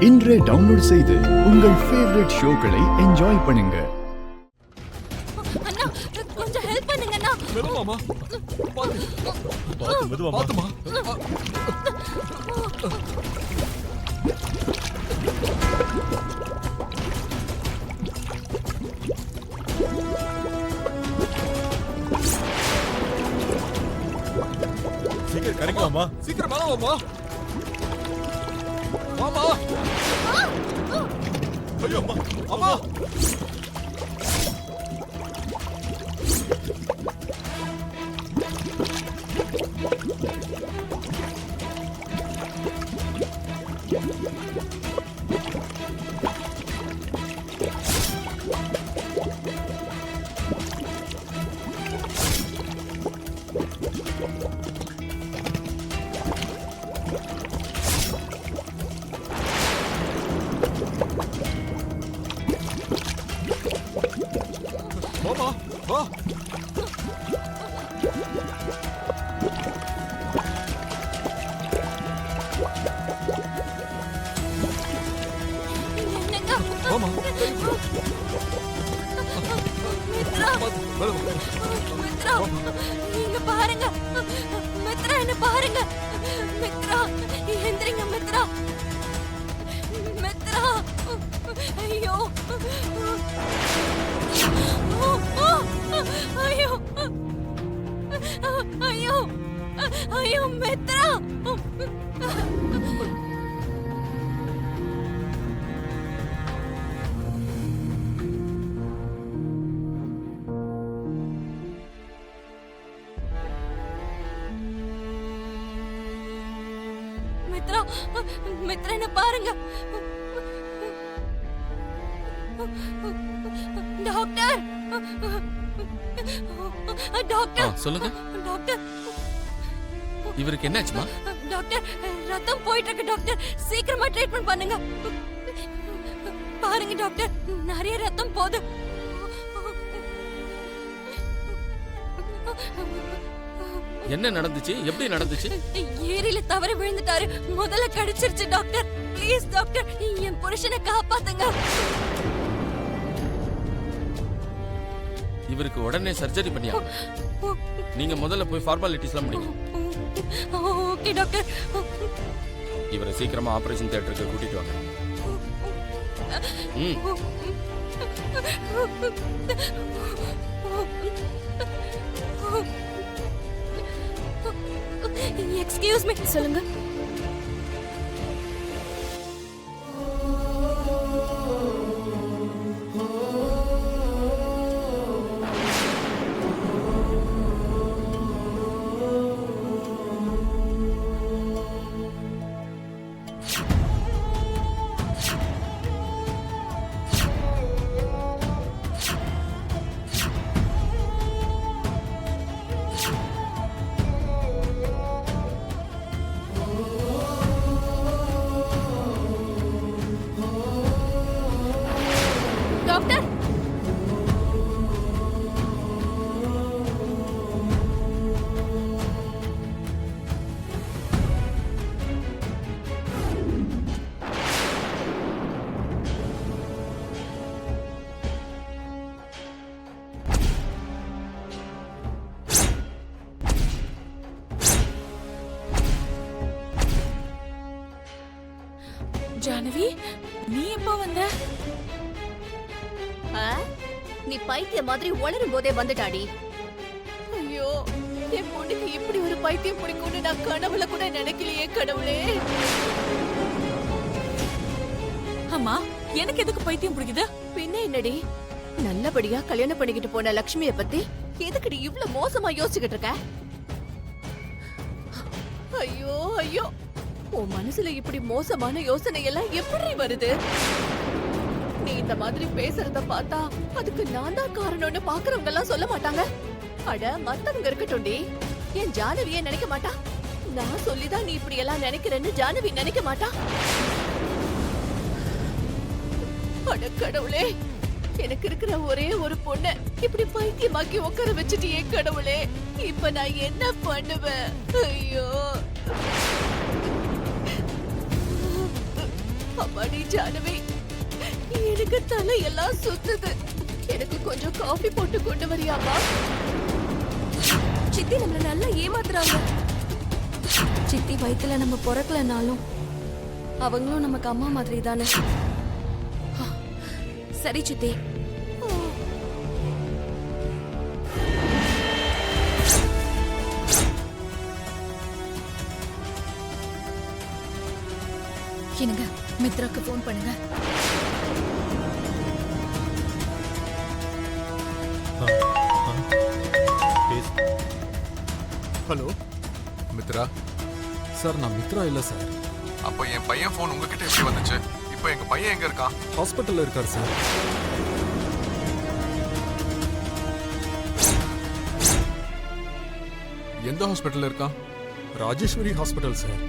இன்றே டவுன்லோட் செய்து உங்கள் ஃபேவரட் ஷோக்களை என்ஜாய் பண்ணுங்க. அண்ணா கொஞ்சம் ஹெல்ப் பண்ணுங்க அண்ணா. மெதுவாமா. பாத்து மெதுவாமா. பாத்துமா. சீக்கிரம் கரைக்கலாமா? சீக்கிரம் மேல வாமா. வாமா. ஐயோ அம்மா. அம்மா. வாமா. வா. என்னங்க? வாமா. மித்ரா, மித்ரா, நீங்க பாருங்க. மித்ரா என்ன பாருங்க. மித்ரா, எந்திரிங்க மித்ரா. மித்ரா, ஐயோ. ஐயோ. ஐயோ. ஐயோ மித்ரா. மித்ரா, மித்ரா என்ன பாருங்க. டாக்டர், டாக்டர், சொல்லுங்க. டாக்டர், இவருக்கு என்னாச்சுமா? டாக்டர் ரத்தம் போயிட்டு இருக்கு டாக்டர். சீக்கிரமா ட்ரீட்மெண்ட் பண்ணுங்க. பாருங்க டாக்டர், நிறைய ரத்தம் போகுது. என்ன நடந்துச்சு? எப்படி நடந்துச்சு? ஏரியில தவறி விழுந்துட்டாரு. முதல்ல கடிச்சிருச்சு டாக்டர். ப்ளீஸ் டாக்டர், என் புருஷனை காப்பாத்துங்க. இவருக்கு உடனே சர்ஜரி பண்ணியாங்க. நீங்க முதல்ல போய் ஃபார்மாலிட்டிஸ்லாம் முடிங்க. Okay doctor. இவரை சீக்கிரமா ஆபரேஷன் தியேட்டருக்கு கூட்டிட்டு வாங்க. Excuse me. சொல்லுங்க. டாக்டர், ஜானவி, நீ எப்போ வந்த? நீ பைத்திய மாதிரி உளரும் போதே வந்துட்டாடி. ஐயோ, என் பொண்ணுக்கு இப்படி ஒரு பைத்தியம் பிடிக்கும்னு நான் கனவுல கூட நினைக்கலையே கடவுளே. அம்மா, எனக்கு எதுக்கு பைத்தியம் பிடிக்குது? பின்ன என்னடி, நல்லபடியா கல்யாணம் பண்ணிக்கிட்டு போன லட்சுமிய பத்தி எதுக்குடி இவ்ளோ மோசமா யோசிச்சுக்கிட்டு இருக்க? ஐயோ ஐயோ, உன் மனசுல இப்படி மோசமான யோசனை எல்லாம் எப்படி வருது? நீ இந்த மாதிரி பேசுறத பார்த்தா அதுக்கு நான் தான் காரணம்னு பாக்குறவங்க எல்லாம் சொல்ல மாட்டாங்க. அட, மத்தவங்க இருக்கட்டும்டி, என் ஜானவியே நினைக்க மாட்டா. நான் சொல்லிதான் நீ இப்படி எல்லாம் நினைக்கிறேன்னு ஜானவி நினைக்க மாட்டா. அட கடவுளே, எனக்கு இருக்கிற ஒரே ஒரு பொண்ண இப்படி பைத்தியமாக்கி உட்கார வச்சுட்டியே கடவுளே. இப்ப நான் என்ன பண்ணுவேன்? ஐயோ அம்மாடி ஜானவி, எனக்கு தலையெல்லாம் சுத்துது. எனக்கு கொஞ்சம் காஃபி போட்டு கொண்டு வரியாமா? சித்தி நம்மள நல்லா ஏமாத்துறாங்க. சித்தி வயித்துல நம்ம பிறக்கலனாலும் அவங்களும் நமக்கு அம்மா மாதிரி தானே. சரி சித்தி. என்னங்க, மித்ராக்கு ஃபோன் பண்ணுங்க. ஹலோ மித்ரா, சார், நான் மித்ரா இல்ல சார். அப்போ என் பையன் ஃபோன் உங்ககிட்ட எப்படி வந்துச்சு? இப்போ எங்க பையன் எங்க இருக்கான்? ஹாஸ்பிட்டல்ல இருக்கார் சார். எந்த ஹாஸ்பிட்டல்ல இருக்கான்? Rajeswari hospital sir.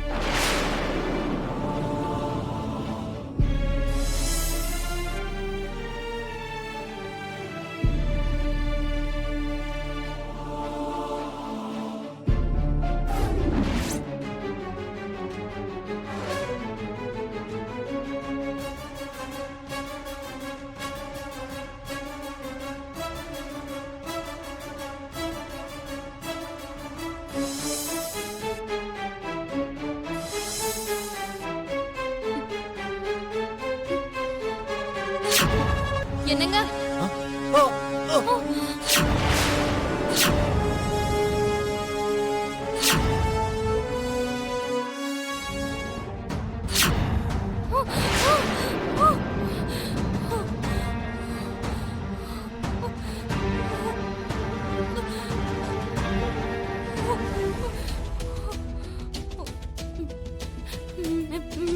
என்னங்க?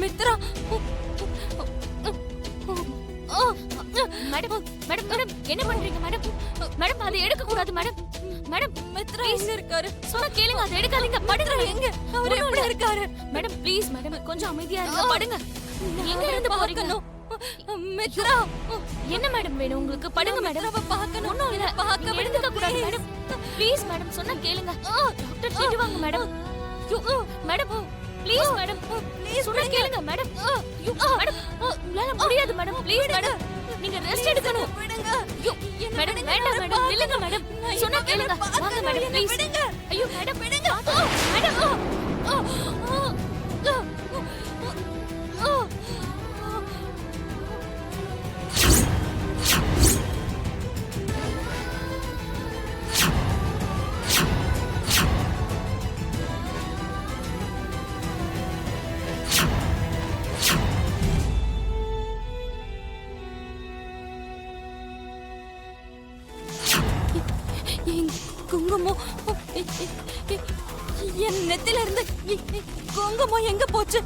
மித்ரா. மேடம், மேடம், மேடம், என்ன பண்றீங்க மேடம்? மேடம், அதை எடுக்க கூடாது மேடம். மேடம், மித்ரா எங்க இருக்காரு? சொன்னா கேளுங்க, அதை எடுக்காதீங்க. படுங்க. எங்க? அவர் எப்படி இருக்காரு? மேடம், ப்ளீஸ் மேடம், கொஞ்சம் அமைதியா இருங்க. படுங்க. எங்க இருந்து போறீங்க? மித்ரா, என்ன மேடம் வேணும் உங்களுக்கு? படுங்க மேடம். மித்ராவை பார்க்கணும். ஒண்ணும் இல்ல. பார்க்க நீங்க எடுத்துக்க கூடாது மேடம். ப்ளீஸ் மேடம், சொன்னா கேளுங்க. டாக்டர் திட்டுவாங்க மேடம். மேடம், ப்ளீஸ் மேடம், சொன்னா கேளுங்க மேடம். மேடம், உங்களால முடியாது மேடம். ப்ளீஸ் மேடம், நீங்க ரெஸ்ட் எடுக்கணும். விடுங்க. மேடம், வேண்டாம் மேடம், நில்லுங்க மேடம். சொன்னா கேளுங்க. வாங்க மேடம், ப்ளீஸ். விடுங்க. ஐயோ மேடம், விடுங்க. மேடம். என் குங்குமம் என் நெத்தில இருந்து குங்குமம் எங்க போச்சு?